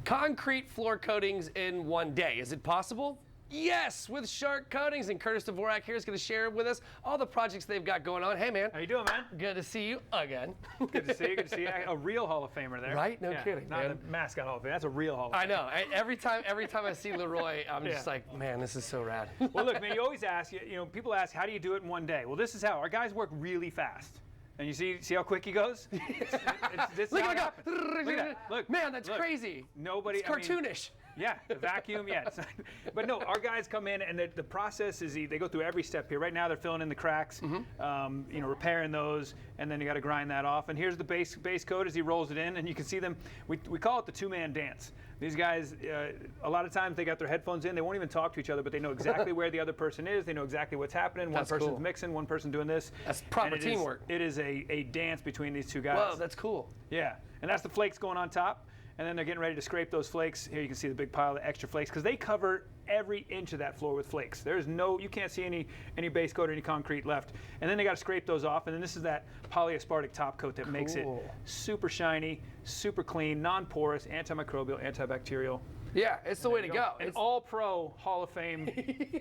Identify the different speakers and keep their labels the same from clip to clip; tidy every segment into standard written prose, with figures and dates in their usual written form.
Speaker 1: Concrete floor coatings in one day. Is it possible? Yes, with Shark Coatings, and Curtis Dvorak here is going to share with us all the projects they've got going on. Hey, man.
Speaker 2: How you doing, man?
Speaker 1: Good to see you again.
Speaker 2: Good to see you. Good to see you. A real Hall of Famer there.
Speaker 1: Right? No kidding,
Speaker 2: Not
Speaker 1: man.
Speaker 2: a mascot Hall of Famer. That's a real Hall of Famer.
Speaker 1: I know. Every time I see Leroy, I'm just like, man, this is so rad.
Speaker 2: Well, look, man, you always ask, people ask, how do you do it in one day? Well, this is how. Our guys work really fast. And you see how quick he goes?
Speaker 1: Look at that.
Speaker 2: Look,
Speaker 1: man, that's crazy.
Speaker 2: Nobody.
Speaker 1: It's cartoonish.
Speaker 2: Yeah, the vacuum, yeah. But no, our guys come in, and the process is they go through every step here. Right now, they're filling in the cracks, repairing those, and then you got to grind that off. And here's the base coat as he rolls it in, and you can see them. We call it the two-man dance. These guys, a lot of times they got their headphones in. They won't even talk to each other, but they know exactly where the other person is. They know exactly what's happening. One person's mixing, one person doing this.
Speaker 1: That's proper teamwork.
Speaker 2: It is a dance between these two guys.
Speaker 1: Whoa, that's cool.
Speaker 2: Yeah, and that's the flakes going on top. And then they're getting ready to scrape those flakes. Here you can see the big pile of extra flakes because they cover every inch of that floor with flakes. There's you can't see any base coat or any concrete left. And then they got to scrape those off. And then this is that polyaspartic top coat that makes it super shiny, super clean, non-porous, antimicrobial, antibacterial.
Speaker 1: Yeah, it's the way to go.
Speaker 2: An all-pro Hall of Fame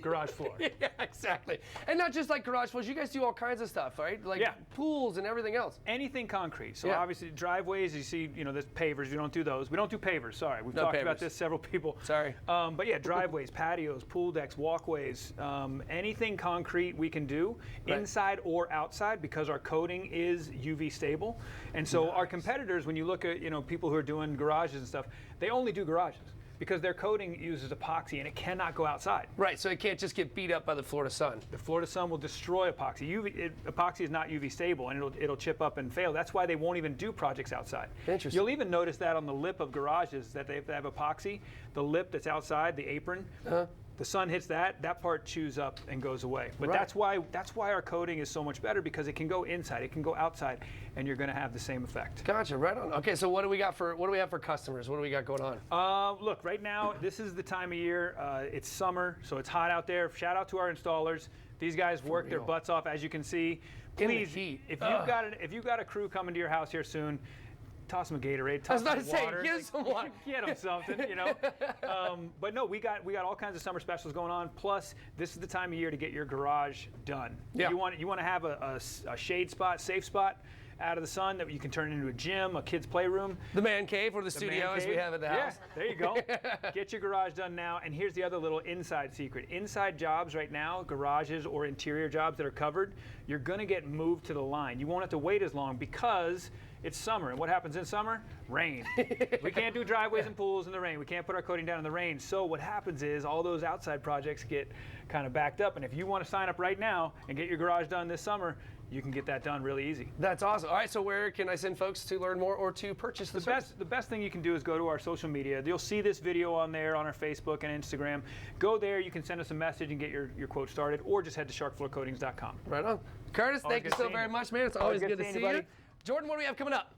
Speaker 2: garage floor.
Speaker 1: Yeah, exactly. And not just like garage floors. You guys do all kinds of stuff, right? Like pools and everything else.
Speaker 2: Anything concrete. So obviously driveways, you see, there's pavers. We don't do those. We don't do pavers. Sorry, we've talked about this several people.
Speaker 1: Sorry.
Speaker 2: But yeah, driveways, patios, pool decks, walkways, anything concrete we can do inside or outside because our coating is UV stable. And so our competitors, when you look at people who are doing garages and stuff, they only do garages. Because their coating uses epoxy and it cannot go outside.
Speaker 1: Right, so it can't just get beat up by the Florida sun.
Speaker 2: The Florida sun will destroy epoxy. Epoxy is not UV stable and it'll chip up and fail. That's why they won't even do projects outside.
Speaker 1: Interesting.
Speaker 2: You'll even notice that on the lip of garages that they have epoxy, the lip that's outside, the apron, the sun hits that part chews up and goes away. But that's why our coating is so much better because it can go inside, it can go outside, and you're going to have the same effect.
Speaker 1: Gotcha, right on. Okay, so what do we have for customers? What do we got going on?
Speaker 2: Look, right now this is the time of year. It's summer, so it's hot out there. Shout out to our installers. These guys work their butts off, as you can see. Please, if you've got a crew coming to your house here soon, toss them a Gatorade. Toss them water.
Speaker 1: Get some water.
Speaker 2: Get them something, But no, we got all kinds of summer specials going on. Plus, this is the time of year to get your garage done. Yeah. You want to have a shade spot, safe spot out of the sun that you can turn into a gym, a kid's playroom.
Speaker 1: The man cave or the studio as we have at the house.
Speaker 2: Yeah, there you go. Get your garage done now. And here's the other little inside secret. Inside jobs right now, garages or interior jobs that are covered, you're going to get moved to the line. You won't have to wait as long because it's summer. And what happens in summer? Rain. We can't do driveways and pools in the rain. We can't put our coating down in the rain. So what happens is all those outside projects get kind of backed up. And if you want to sign up right now and get your garage done this summer, you can get that done really easy.
Speaker 1: That's awesome. All right, so where can I send folks to learn more or to purchase the service?
Speaker 2: The best thing you can do is go to our social media. You'll see this video on there on our Facebook and Instagram. Go there, you can send us a message and get your quote started, or just head to sharkfloorcoatings.com.
Speaker 1: Right on. Curtis, thank you so very much, man. It's always good to see you. Jordan, what do we have coming up?